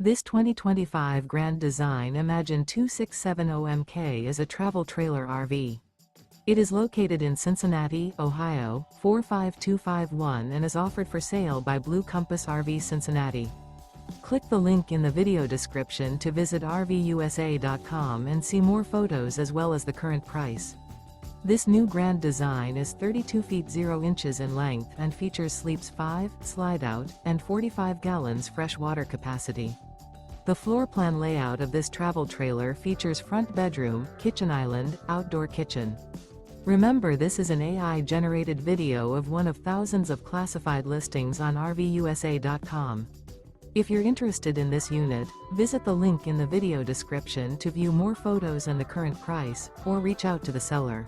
This 2025 Grand Design Imagine 2670MK is a travel trailer RV. It is located in Cincinnati, Ohio, 45251 and is offered for sale by Blue Compass RV Cincinnati. Click the link in the video description to visit RVUSA.com and see more photos as well as the current price. This new Grand Design is 32 feet 0 inches in length and features sleeps 5, slide-out, and 45 gallons fresh water capacity. The floor plan layout of this travel trailer features front bedroom, kitchen island, outdoor kitchen. Remember, this is an AI-generated video of one of thousands of classified listings on RVUSA.com. If you're interested in this unit, visit the link in the video description to view more photos and the current price, or reach out to the seller.